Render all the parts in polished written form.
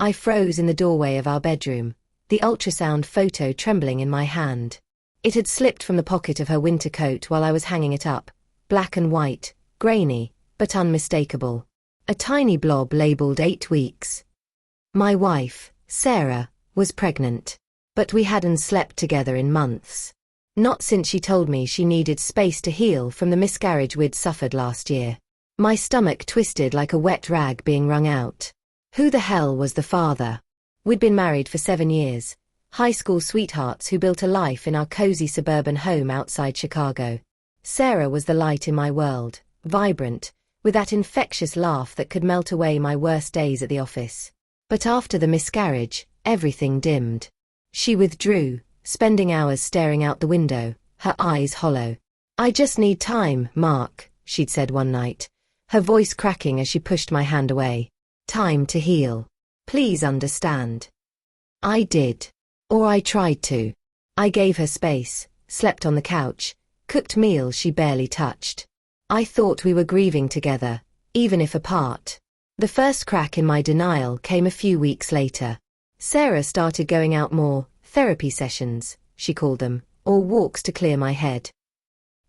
I froze in the doorway of our bedroom, the ultrasound photo trembling in my hand. It had slipped from the pocket of her winter coat while I was hanging it up, black and white, grainy, but unmistakable. A tiny blob labeled 8 weeks. My wife, Sarah, was pregnant. But we hadn't slept together in months. Not since she told me she needed space to heal from the miscarriage we'd suffered last year. My stomach twisted like a wet rag being wrung out. Who the hell was the father? We'd been married for 7 years, high school sweethearts who built a life in our cozy suburban home outside Chicago. Sarah was the light in my world, vibrant, with that infectious laugh that could melt away my worst days at the office. But after the miscarriage, everything dimmed. She withdrew, spending hours staring out the window, her eyes hollow. "I just need time, Mark," she'd said one night, her voice cracking as she pushed my hand away. "Time to heal. Please understand." I did. Or I tried to. I gave her space, slept on the couch, cooked meals she barely touched. I thought we were grieving together, even if apart. The first crack in my denial came a few weeks later. Sarah started going out more, therapy sessions, she called them, or walks to clear my head.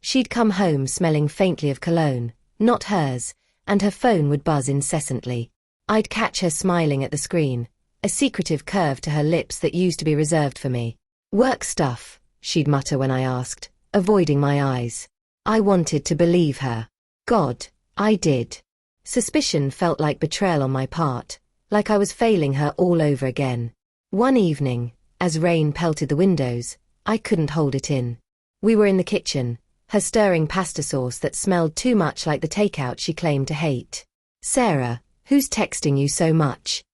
She'd come home smelling faintly of cologne, not hers, and her phone would buzz incessantly. I'd catch her smiling at the screen, a secretive curve to her lips that used to be reserved for me. "Work stuff," she'd mutter when I asked, avoiding my eyes. I wanted to believe her. God, I did. Suspicion felt like betrayal on my part, like I was failing her all over again. One evening, as rain pelted the windows, I couldn't hold it in. We were in the kitchen, her stirring pasta sauce that smelled too much like the takeout she claimed to hate. "Sarah, who's texting you so much?"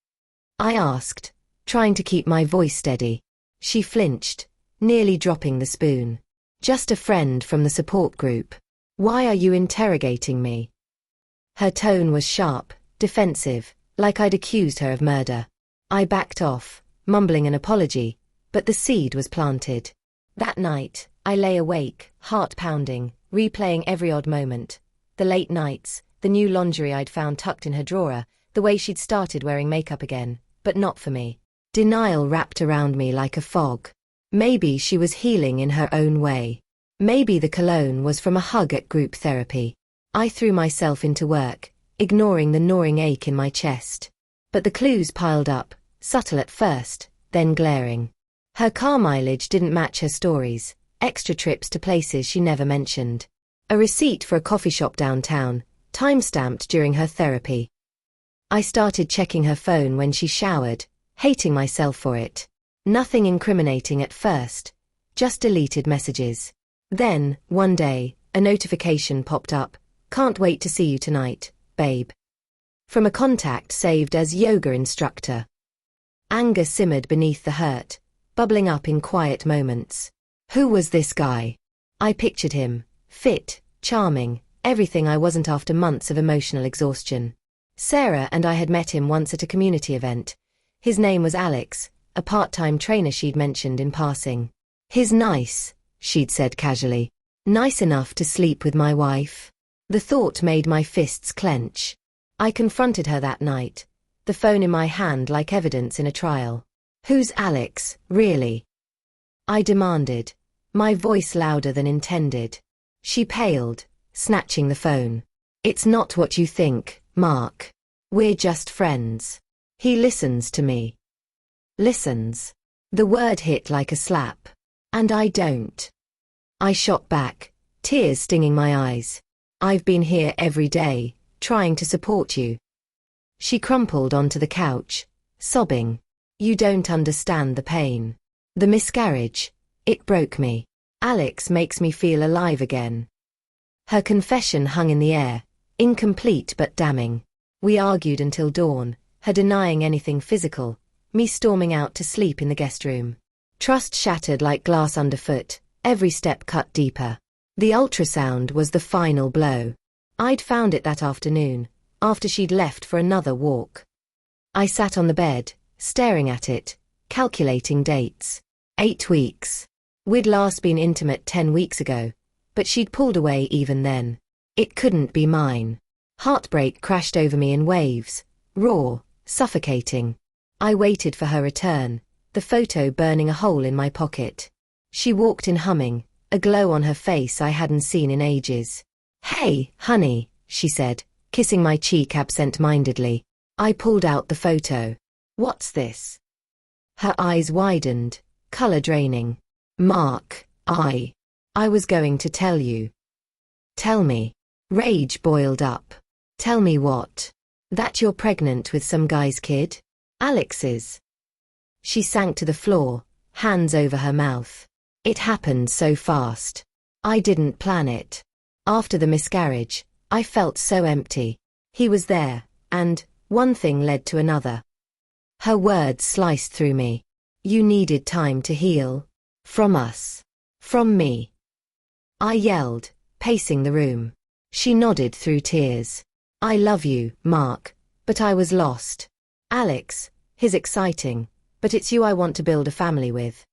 I asked, trying to keep my voice steady. She flinched, nearly dropping the spoon. "Just a friend from the support group. Why are you interrogating me?" Her tone was sharp, defensive, like I'd accused her of murder. I backed off, mumbling an apology, but the seed was planted. That night, I lay awake, heart pounding, replaying every odd moment. The late nights, the new lingerie I'd found tucked in her drawer, the way she'd started wearing makeup again, but not for me. Denial wrapped around me like a fog. Maybe she was healing in her own way. Maybe the cologne was from a hug at group therapy. I threw myself into work, ignoring the gnawing ache in my chest. But the clues piled up, subtle at first, then glaring. Her car mileage didn't match her stories, extra trips to places she never mentioned. A receipt for a coffee shop downtown, time-stamped during her therapy. I started checking her phone when she showered, hating myself for it. Nothing incriminating at first, just deleted messages. Then, one day, a notification popped up. "Can't wait to see you tonight, babe." From a contact saved as yoga instructor. Anger simmered beneath the hurt, bubbling up in quiet moments. Who was this guy? I pictured him, fit, charming, everything I wasn't after months of emotional exhaustion. Sarah and I had met him once at a community event. His name was Alex, a part-time trainer she'd mentioned in passing. "He's nice," she'd said casually. "Nice enough to sleep with my wife?" The thought made my fists clench. I confronted her that night, the phone in my hand like evidence in a trial. "Who's Alex, really?" I demanded, my voice louder than intended. She paled, snatching the phone. "It's not what you think, Mark. We're just friends." He listens to me. Listens. The word hit like a slap. And I don't. I shot back, tears stinging my eyes. "I've been here every day, trying to support you." She crumpled onto the couch, sobbing. "You don't understand the pain. The miscarriage, it broke me. Alex makes me feel alive again." Her confession hung in the air, incomplete but damning. We argued until dawn, her denying anything physical, me storming out to sleep in the guest room. Trust shattered like glass underfoot, every step cut deeper. The ultrasound was the final blow. I'd found it that afternoon, after she'd left for another walk. I sat on the bed, staring at it, calculating dates. 8 weeks. We'd last been intimate 10 weeks ago, but she'd pulled away even then. It couldn't be mine. Heartbreak crashed over me in waves, raw, suffocating. I waited for her return, the photo burning a hole in my pocket. She walked in humming, a glow on her face I hadn't seen in ages. "Hey, honey," she said, kissing my cheek absent-mindedly. I pulled out the photo. "What's this?" Her eyes widened, color draining. "Mark, I was going to tell you." "Tell me." Rage boiled up. "Tell me what?" "That you're pregnant with some guy's kid? Alex's." She sank to the floor, hands over her mouth. It happened so fast. I didn't plan it. After the miscarriage, I felt so empty. He was there, and one thing led to another. Her words sliced through me. "You needed time to heal. From us. From me." I yelled, pacing the room. She nodded through tears. "I love you, Mark, but I was lost. Alex, he's exciting, but it's you I want to build a family with."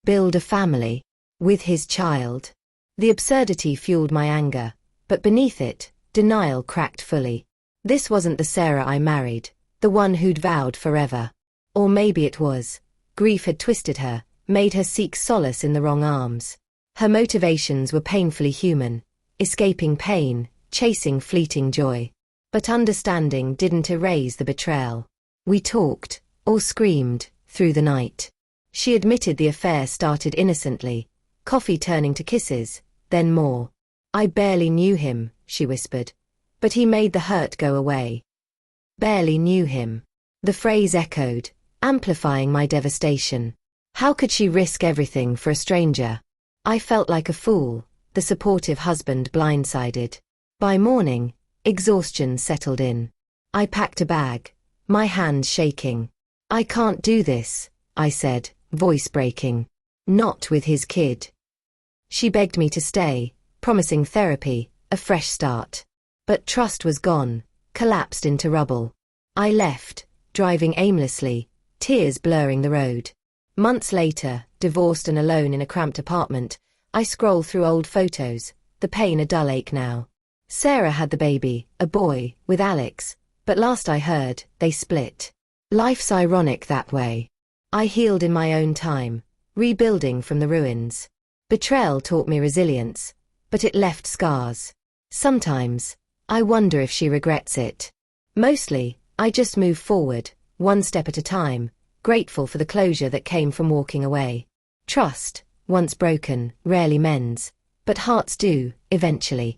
Build a family? With his child? The absurdity fueled my anger, but beneath it, denial cracked fully. This wasn't the Sarah I married, the one who'd vowed forever. Or maybe it was. Grief had twisted her, made her seek solace in the wrong arms. Her motivations were painfully human, escaping pain, chasing fleeting joy. But understanding didn't erase the betrayal. We talked, or screamed, through the night. She admitted the affair started innocently, coffee turning to kisses, then more. "I barely knew him," she whispered, "but he made the hurt go away." Barely knew him. The phrase echoed, amplifying my devastation. How could she risk everything for a stranger? I felt like a fool, the supportive husband blindsided. By morning, exhaustion settled in. I packed a bag, my hands shaking. "I can't do this," I said, voice breaking. "Not with his kid." She begged me to stay, promising therapy, a fresh start. But trust was gone, collapsed into rubble. I left, driving aimlessly, tears blurring the road. Months later, divorced and alone in a cramped apartment, I scroll through old photos, the pain a dull ache now. Sarah had the baby, a boy, with Alex, but last I heard, they split. Life's ironic that way. I healed in my own time, rebuilding from the ruins. Betrayal taught me resilience, but it left scars. Sometimes, I wonder if she regrets it. Mostly, I just move forward, one step at a time, grateful for the closure that came from walking away. Trust, once broken, rarely mends, but hearts do, eventually.